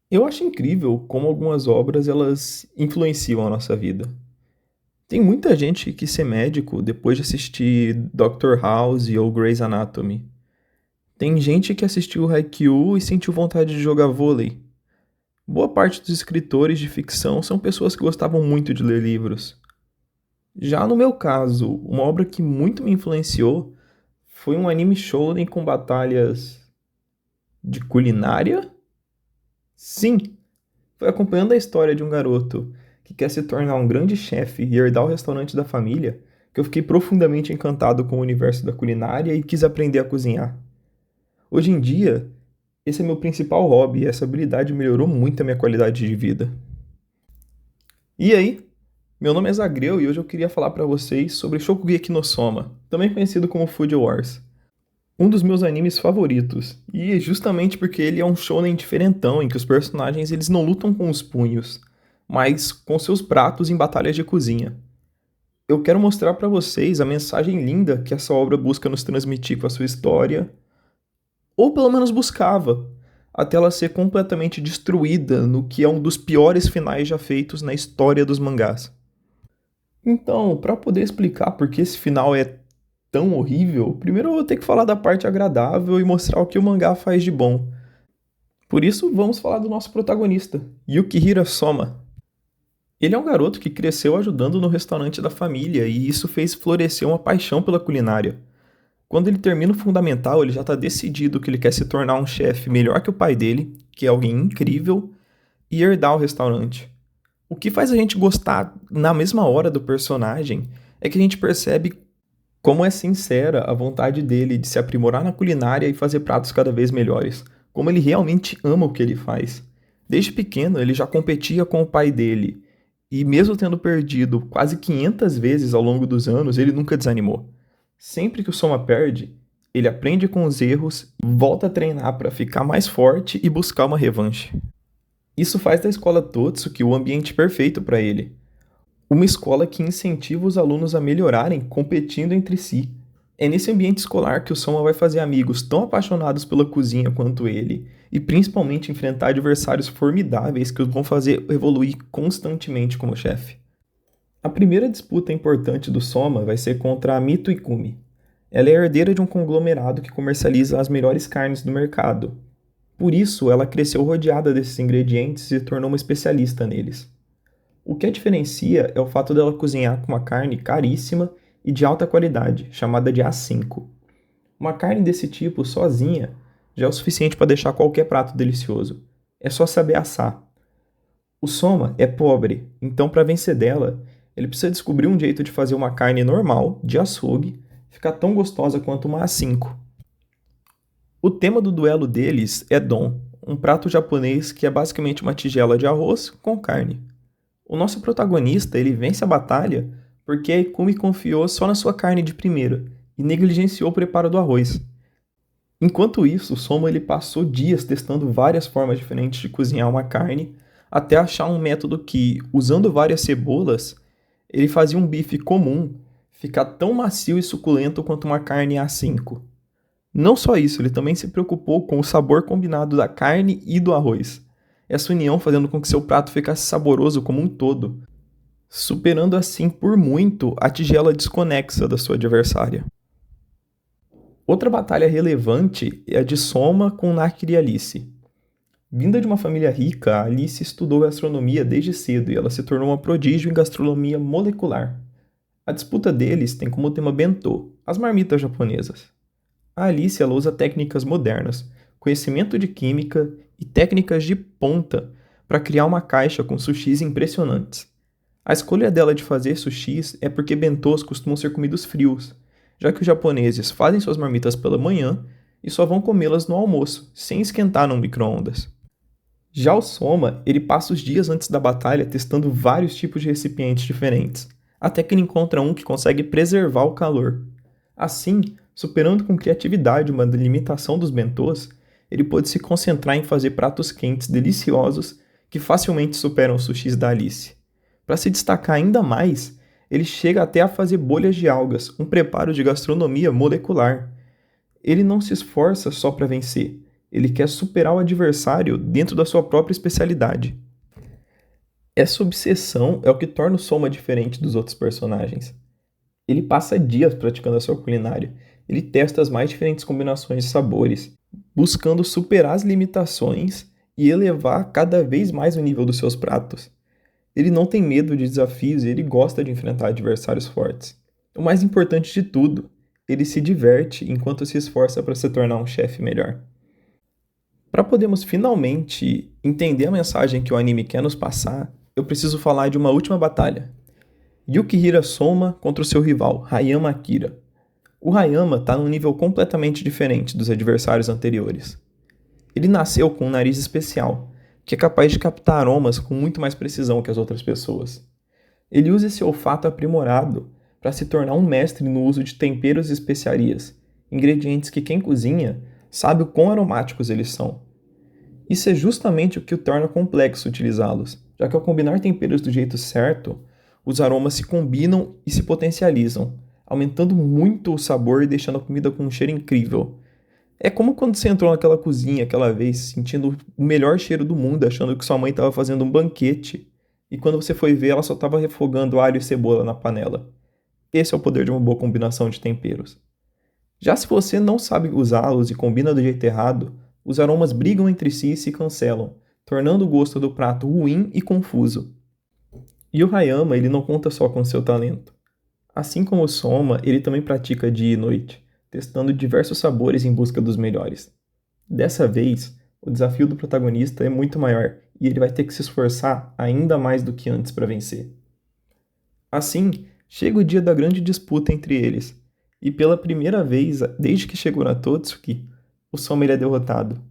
Eu acho incrível como algumas obras elas influenciam a nossa vida. Tem muita gente que quis ser médico depois de assistir Dr. House ou Grey's Anatomy. Tem gente que assistiu Haikyuu e sentiu vontade de jogar vôlei. Boa parte dos escritores de ficção são pessoas que gostavam muito de ler livros. Já no meu caso, uma obra que muito me influenciou foi um anime shounen com batalhas de culinária? Sim, foi acompanhando a história de um garoto que quer se tornar um grande chefe e herdar o restaurante da família que eu fiquei profundamente encantado com o universo da culinária e quis aprender a cozinhar. Hoje em dia, esse é meu principal hobby e essa habilidade melhorou muito a minha qualidade de vida. E aí? Meu nome é Zagreu e hoje eu queria falar para vocês sobre Shokugeki no Soma, também conhecido como Food Wars. Um dos meus animes favoritos, e é justamente porque ele é um shonen diferentão em que os personagens eles não lutam com os punhos, mas com seus pratos em batalhas de cozinha. Eu quero mostrar para vocês a mensagem linda que essa obra busca nos transmitir com a sua história, ou pelo menos buscava, até ela ser completamente destruída no que é um dos piores finais já feitos na história dos mangás. Então, para poder explicar por que esse final é tão horrível, primeiro eu vou ter que falar da parte agradável e mostrar o que o mangá faz de bom. Por isso, vamos falar do nosso protagonista, Yukihira Soma. Ele é um garoto que cresceu ajudando no restaurante da família e isso fez florescer uma paixão pela culinária. Quando ele termina o fundamental, ele já está decidido que ele quer se tornar um chefe melhor que o pai dele, que é alguém incrível, e herdar o restaurante. O que faz a gente gostar na mesma hora do personagem é que a gente percebe como é sincera a vontade dele de se aprimorar na culinária e fazer pratos cada vez melhores. Como ele realmente ama o que ele faz. Desde pequeno, ele já competia com o pai dele. E mesmo tendo perdido quase 500 vezes ao longo dos anos, ele nunca desanimou. Sempre que o Soma perde, ele aprende com os erros, volta a treinar para ficar mais forte e buscar uma revanche. Isso faz da escola Totsuki o ambiente perfeito para ele. Uma escola que incentiva os alunos a melhorarem competindo entre si. É nesse ambiente escolar que o Soma vai fazer amigos tão apaixonados pela cozinha quanto ele, e principalmente enfrentar adversários formidáveis que os vão fazer evoluir constantemente como chefe. A primeira disputa importante do Soma vai ser contra a Mito Ikumi. Ela é herdeira de um conglomerado que comercializa as melhores carnes do mercado. Por isso, ela cresceu rodeada desses ingredientes e se tornou uma especialista neles. O que a diferencia é o fato dela cozinhar com uma carne caríssima e de alta qualidade, chamada de A5. Uma carne desse tipo, sozinha, já é o suficiente para deixar qualquer prato delicioso. É só saber assar. O Soma é pobre, então para vencer dela, ele precisa descobrir um jeito de fazer uma carne normal, de açougue, ficar tão gostosa quanto uma A5. O tema do duelo deles é Don, um prato japonês que é basicamente uma tigela de arroz com carne. O nosso protagonista, ele vence a batalha porque a Ikumi confiou só na sua carne de primeira e negligenciou o preparo do arroz. Enquanto isso, o Soma ele passou dias testando várias formas diferentes de cozinhar uma carne até achar um método que, usando várias cebolas, ele fazia um bife comum ficar tão macio e suculento quanto uma carne A5. Não só isso, ele também se preocupou com o sabor combinado da carne e do arroz. Essa união fazendo com que seu prato ficasse saboroso como um todo, superando assim por muito a tigela desconexa da sua adversária. Outra batalha relevante é a de Soma com Nakiri e Alice. Vinda de uma família rica, Alice estudou gastronomia desde cedo e ela se tornou uma prodígio em gastronomia molecular. A disputa deles tem como tema bentô, as marmitas japonesas. A Alice ela usa técnicas modernas, conhecimento de química e técnicas de ponta para criar uma caixa com sushis impressionantes. A escolha dela de fazer sushis é porque bentôs costumam ser comidos frios, já que os japoneses fazem suas marmitas pela manhã e só vão comê-las no almoço, sem esquentar no micro-ondas. Já o Soma, ele passa os dias antes da batalha testando vários tipos de recipientes diferentes, até que ele encontra um que consegue preservar o calor. Assim, superando com criatividade uma limitação dos bentôs, ele pôde se concentrar em fazer pratos quentes deliciosos que facilmente superam os sushis da Alice. Para se destacar ainda mais, ele chega até a fazer bolhas de algas, um preparo de gastronomia molecular. Ele não se esforça só para vencer, Ele quer superar o adversário dentro da sua própria especialidade. Essa obsessão é o que torna o Soma diferente dos outros personagens. Ele passa dias praticando a sua culinária. Ele testa as mais diferentes combinações de sabores, buscando superar as limitações e elevar cada vez mais o nível dos seus pratos. Ele não tem medo de desafios e ele gosta de enfrentar adversários fortes. O mais importante de tudo, ele se diverte enquanto se esforça para se tornar um chefe melhor. Para podermos finalmente entender a mensagem que o anime quer nos passar, eu preciso falar de uma última batalha. Yukihira Soma contra o seu rival, Hayama Akira. O Hayama está num nível completamente diferente dos adversários anteriores. Ele nasceu com um nariz especial, que é capaz de captar aromas com muito mais precisão que as outras pessoas. Ele usa esse olfato aprimorado para se tornar um mestre no uso de temperos e especiarias, ingredientes que quem cozinha sabe o quão aromáticos eles são. Isso é justamente o que o torna complexo utilizá-los, já que ao combinar temperos do jeito certo, os aromas se combinam e se potencializam, aumentando muito o sabor e deixando a comida com um cheiro incrível. É como quando você entrou naquela cozinha aquela vez, sentindo o melhor cheiro do mundo, achando que sua mãe estava fazendo um banquete, e quando você foi ver, ela só estava refogando alho e cebola na panela. Esse é o poder de uma boa combinação de temperos. Já se você não sabe usá-los e combina do jeito errado, os aromas brigam entre si e se cancelam, tornando o gosto do prato ruim e confuso. E o Hayama, ele não conta só com seu talento. Assim como o Soma, ele também pratica dia e noite, testando diversos sabores em busca dos melhores. Dessa vez, o desafio do protagonista é muito maior e ele vai ter que se esforçar ainda mais do que antes para vencer. Assim, chega o dia da grande disputa entre eles, e pela primeira vez desde que chegou na Totsuki, o Soma ele é derrotado.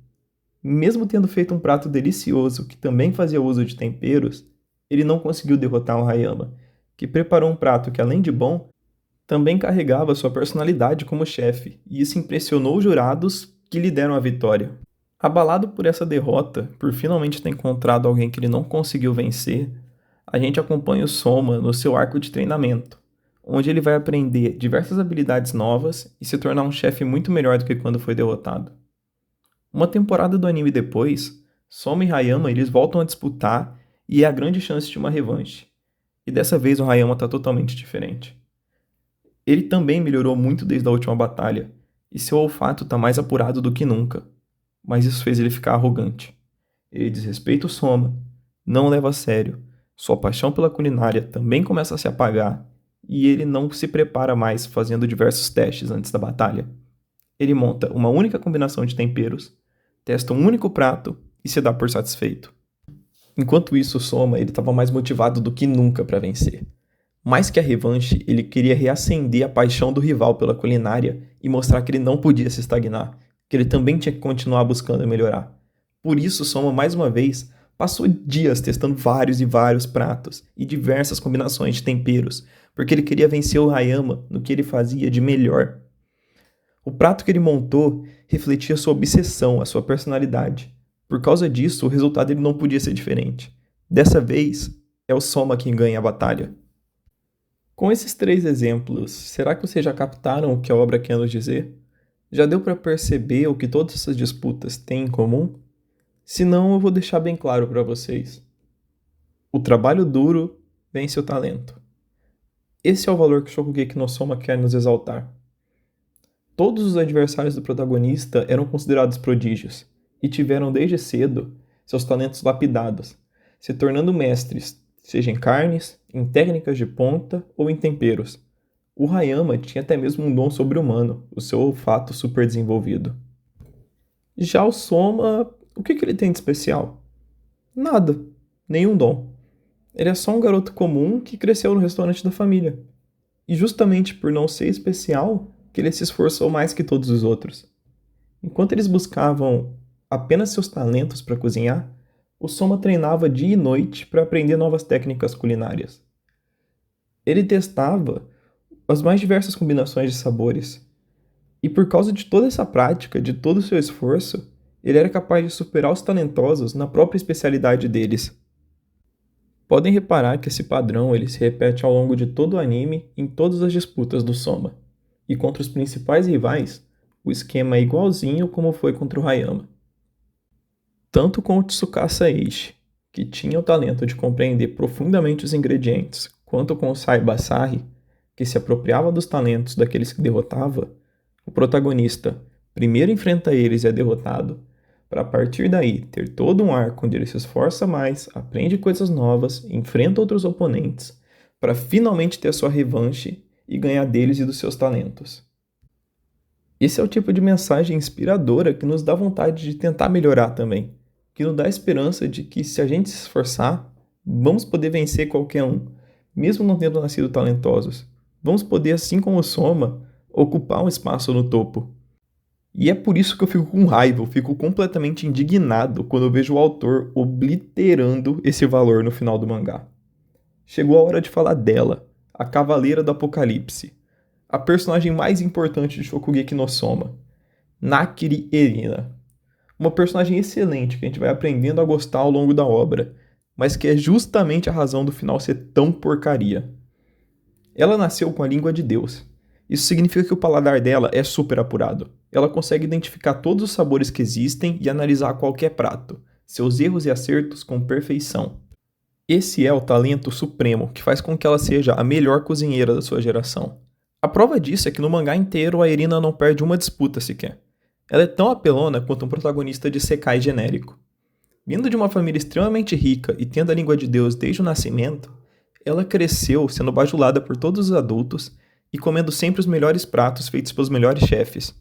Mesmo tendo feito um prato delicioso que também fazia uso de temperos, ele não conseguiu derrotar o Hayama, que preparou um prato que, além de bom, também carregava sua personalidade como chefe, e isso impressionou os jurados que lhe deram a vitória. Abalado por essa derrota, por finalmente ter encontrado alguém que ele não conseguiu vencer, a gente acompanha o Soma no seu arco de treinamento, onde ele vai aprender diversas habilidades novas e se tornar um chefe muito melhor do que quando foi derrotado. Uma temporada do anime depois, Soma e Hayama eles voltam a disputar e é a grande chance de uma revanche. E dessa vez o Hayama está totalmente diferente. Ele também melhorou muito desde a última batalha, e seu olfato está mais apurado do que nunca, mas isso fez ele ficar arrogante. Ele desrespeita o Soma, não o leva a sério, sua paixão pela culinária também começa a se apagar, e ele não se prepara mais fazendo diversos testes antes da batalha. Ele monta uma única combinação de temperos, testa um único prato e se dá por satisfeito. Enquanto isso, o Soma estava mais motivado do que nunca para vencer. Mais que a revanche, ele queria reacender a paixão do rival pela culinária e mostrar que ele não podia se estagnar, que ele também tinha que continuar buscando melhorar. Por isso, Soma, mais uma vez, passou dias testando vários e vários pratos e diversas combinações de temperos, porque ele queria vencer o Hayama no que ele fazia de melhor. O prato que ele montou refletia sua obsessão, a sua personalidade. Por causa disso, o resultado ele não podia ser diferente. Dessa vez, é o Soma quem ganha a batalha. Com esses 3 exemplos, será que vocês já captaram o que a obra quer nos dizer? Já deu para perceber o que todas essas disputas têm em comum? Se não, eu vou deixar bem claro para vocês. O trabalho duro vence o talento. Esse é o valor que Shokugeki no Soma quer nos exaltar. Todos os adversários do protagonista eram considerados prodígios, e tiveram desde cedo seus talentos lapidados, se tornando mestres, seja em carnes, em técnicas de ponta ou em temperos. O Hayama tinha até mesmo um dom sobre-humano, o seu olfato super desenvolvido. Já o Soma, o que ele tem de especial? Nada, nenhum dom. Ele é só um garoto comum que cresceu no restaurante da família. E justamente por não ser especial, que ele se esforçou mais que todos os outros. Enquanto eles buscavam apenas seus talentos para cozinhar, o Soma treinava dia e noite para aprender novas técnicas culinárias. Ele testava as mais diversas combinações de sabores. E por causa de toda essa prática, de todo o seu esforço, ele era capaz de superar os talentosos na própria especialidade deles. Podem reparar que esse padrão ele se repete ao longo de todo o anime em todas as disputas do Soma. E contra os principais rivais, o esquema é igualzinho como foi contra o Hayama. Tanto com o Tsukasa Eishi, que tinha o talento de compreender profundamente os ingredientes, quanto com o Saiba Asahi, que se apropriava dos talentos daqueles que derrotava, o protagonista primeiro enfrenta eles e é derrotado, para a partir daí ter todo um arco onde ele se esforça mais, aprende coisas novas, enfrenta outros oponentes, para finalmente ter sua revanche e ganhar deles e dos seus talentos. Esse é o tipo de mensagem inspiradora que nos dá vontade de tentar melhorar também, que nos dá a esperança de que se a gente se esforçar, vamos poder vencer qualquer um, mesmo não tendo nascido talentosos. Vamos poder, assim como o Soma, ocupar um espaço no topo. E é por isso que eu fico com raiva, eu fico completamente indignado quando eu vejo o autor obliterando esse valor no final do mangá. Chegou a hora de falar dela, a Cavaleira do Apocalipse, a personagem mais importante de Shokugeki no Soma, Nakiri Erina. Uma personagem excelente que a gente vai aprendendo a gostar ao longo da obra, mas que é justamente a razão do final ser tão porcaria. Ela nasceu com a língua de Deus. Isso significa que o paladar dela é super apurado. Ela consegue identificar todos os sabores que existem e analisar qualquer prato, seus erros e acertos com perfeição. Esse é o talento supremo que faz com que ela seja a melhor cozinheira da sua geração. A prova disso é que no mangá inteiro a Erina não perde uma disputa sequer. Ela é tão apelona quanto um protagonista de Sekai genérico. Vindo de uma família extremamente rica e tendo a língua de Deus desde o nascimento, ela cresceu sendo bajulada por todos os adultos e comendo sempre os melhores pratos feitos pelos melhores chefes.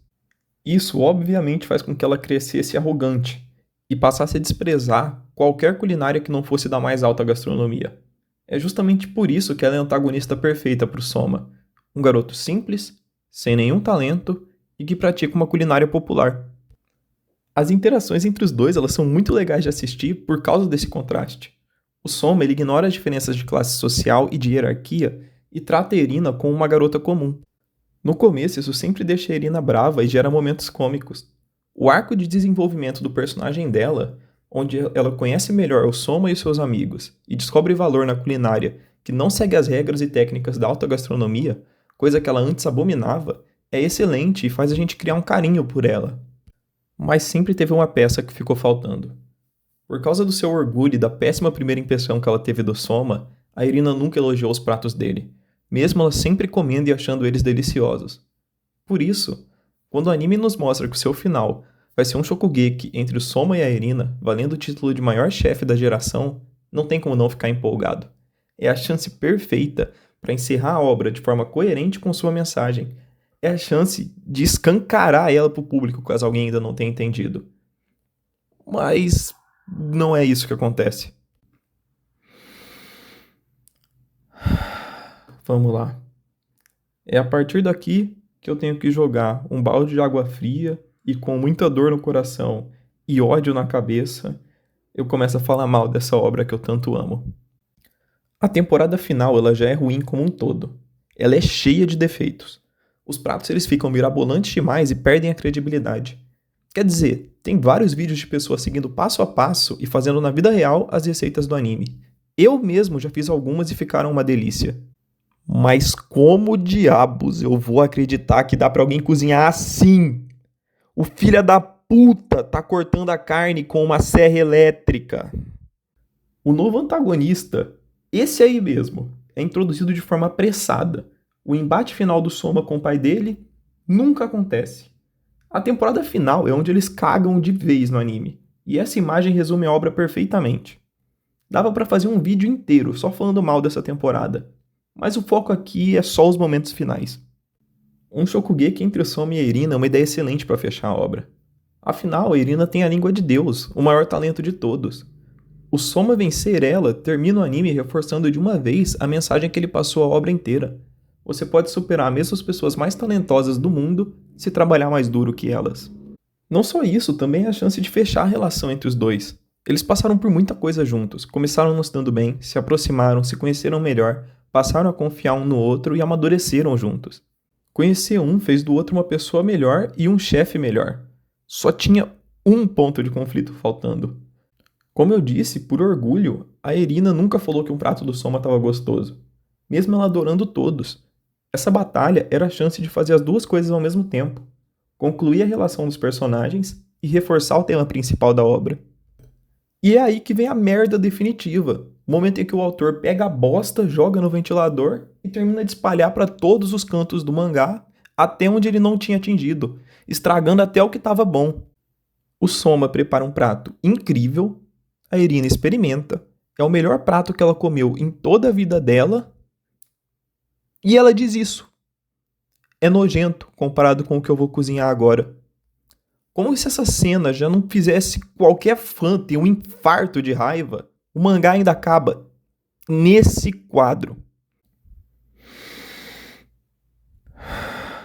Isso obviamente faz com que ela crescesse arrogante e passasse a desprezar qualquer culinária que não fosse da mais alta gastronomia. É justamente por isso que ela é a antagonista perfeita para o Soma, um garoto simples, sem nenhum talento e que pratica uma culinária popular. As interações entre os dois elas são muito legais de assistir por causa desse contraste. O Soma ele ignora as diferenças de classe social e de hierarquia e trata a Erina como uma garota comum. No começo, isso sempre deixa a Erina brava e gera momentos cômicos. O arco de desenvolvimento do personagem dela, onde ela conhece melhor o Soma e os seus amigos e descobre valor na culinária que não segue as regras e técnicas da alta gastronomia, coisa que ela antes abominava, é excelente e faz a gente criar um carinho por ela. Mas sempre teve uma peça que ficou faltando. Por causa do seu orgulho e da péssima primeira impressão que ela teve do Soma, a Erina nunca elogiou os pratos dele, mesmo ela sempre comendo e achando eles deliciosos. Por isso, quando o anime nos mostra que o seu final vai ser um Shokugeki entre o Soma e a Erina, valendo o título de maior chefe da geração, não tem como não ficar empolgado. É a chance perfeita para encerrar a obra de forma coerente com sua mensagem. É a chance de escancarar ela para o público, caso alguém ainda não tenha entendido. Mas não é isso que acontece. Vamos lá. É a partir daqui que eu tenho que jogar um balde de água fria e com muita dor no coração e ódio na cabeça, eu começo a falar mal dessa obra que eu tanto amo. A temporada final ela já é ruim como um todo. Ela é cheia de defeitos. Os pratos eles ficam mirabolantes demais e perdem a credibilidade. Quer dizer, tem vários vídeos de pessoas seguindo passo a passo e fazendo na vida real as receitas do anime. Eu mesmo já fiz algumas e ficaram uma delícia. Mas como diabos eu vou acreditar que dá pra alguém cozinhar assim? O filho da puta tá cortando a carne com uma serra elétrica. O novo antagonista, esse aí mesmo, é introduzido de forma apressada. O embate final do Soma com o pai dele nunca acontece. A temporada final é onde eles cagam de vez no anime. E essa imagem resume a obra perfeitamente. Dava pra fazer um vídeo inteiro só falando mal dessa temporada. Mas o foco aqui é só os momentos finais. Um Shokugeki entre o Soma e a Erina é uma ideia excelente para fechar a obra. Afinal, a Erina tem a língua de Deus, o maior talento de todos. O Soma vencer ela termina o anime reforçando de uma vez a mensagem que ele passou a obra inteira. Você pode superar mesmo as pessoas mais talentosas do mundo se trabalhar mais duro que elas. Não só isso, também é a chance de fechar a relação entre os dois. Eles passaram por muita coisa juntos, começaram não se dando bem, se aproximaram, se conheceram melhor, passaram a confiar um no outro e amadureceram juntos. Conhecer um fez do outro uma pessoa melhor e um chefe melhor. Só tinha um ponto de conflito faltando. Como eu disse, por orgulho, a Erina nunca falou que um prato do Soma estava gostoso, mesmo ela adorando todos. Essa batalha era a chance de fazer as duas coisas ao mesmo tempo, concluir a relação dos personagens e reforçar o tema principal da obra. E é aí que vem a merda definitiva. O momento em que o autor pega a bosta, joga no ventilador e termina de espalhar para todos os cantos do mangá, até onde ele não tinha atingido, estragando até o que estava bom. O Soma prepara um prato incrível, a Irina experimenta, é o melhor prato que ela comeu em toda a vida dela, e ela diz isso. É nojento comparado com o que eu vou cozinhar agora. Como se essa cena já não fizesse qualquer fã ter um infarto de raiva, o mangá ainda acaba nesse quadro.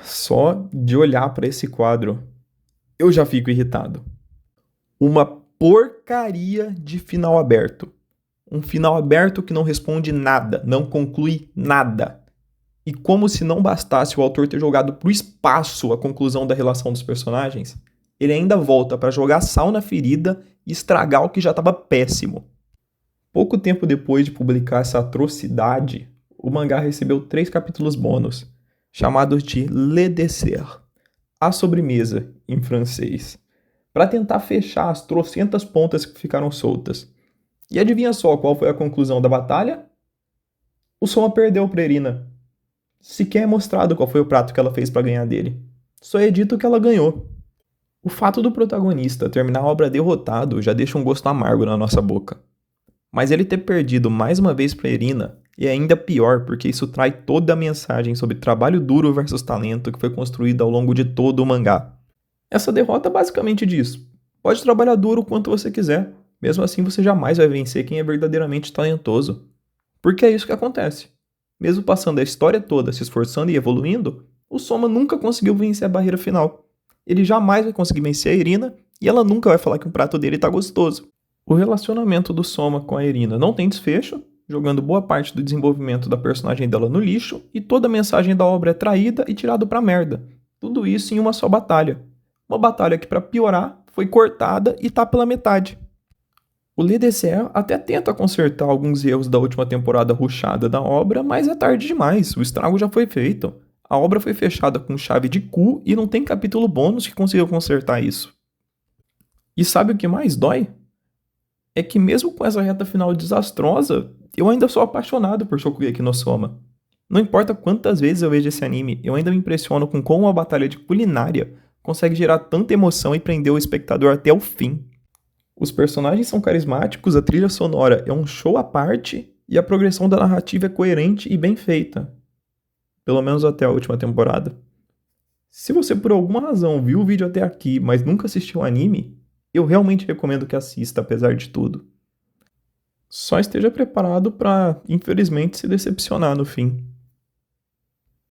Só de olhar para esse quadro, eu já fico irritado. Uma porcaria de final aberto. Um final aberto que não responde nada, não conclui nada. E como se não bastasse o autor ter jogado pro espaço a conclusão da relação dos personagens, ele ainda volta para jogar sal na ferida e estragar o que já estava péssimo. Pouco tempo depois de publicar essa atrocidade, o mangá recebeu 3 capítulos bônus, chamados de Le Dessert, a sobremesa, em francês, para tentar fechar as trocentas pontas que ficaram soltas. E adivinha só qual foi a conclusão da batalha? O Soma perdeu para Irina. Sequer é mostrado qual foi o prato que ela fez para ganhar dele. Só é dito que ela ganhou. O fato do protagonista terminar a obra derrotado já deixa um gosto amargo na nossa boca. Mas ele ter perdido mais uma vez para Irina é ainda pior porque isso trai toda a mensagem sobre trabalho duro versus talento que foi construída ao longo de todo o mangá. Essa derrota basicamente diz: pode trabalhar duro o quanto você quiser, mesmo assim você jamais vai vencer quem é verdadeiramente talentoso. Porque é isso que acontece. Mesmo passando a história toda se esforçando e evoluindo, o Soma nunca conseguiu vencer a barreira final. Ele jamais vai conseguir vencer a Irina e ela nunca vai falar que o prato dele tá gostoso. O relacionamento do Soma com a Irina não tem desfecho, jogando boa parte do desenvolvimento da personagem dela no lixo, e toda a mensagem da obra é traída e tirada pra merda. Tudo isso em uma só batalha. Uma batalha que, pra piorar, foi cortada e tá pela metade. O Le Dessert até tenta consertar alguns erros da última temporada rushada da obra, mas é tarde demais, o estrago já foi feito. A obra foi fechada com chave de cu e não tem capítulo bônus que consiga consertar isso. E sabe o que mais dói? É que mesmo com essa reta final desastrosa, eu ainda sou apaixonado por Shokugeki no Soma. Não importa quantas vezes eu vejo esse anime, eu ainda me impressiono com como uma batalha de culinária consegue gerar tanta emoção e prender o espectador até o fim. Os personagens são carismáticos, a trilha sonora é um show à parte e a progressão da narrativa é coerente e bem feita. Pelo menos até a última temporada. Se você por alguma razão viu o vídeo até aqui, mas nunca assistiu o anime, eu realmente recomendo que assista, apesar de tudo. Só esteja preparado para, infelizmente, se decepcionar no fim.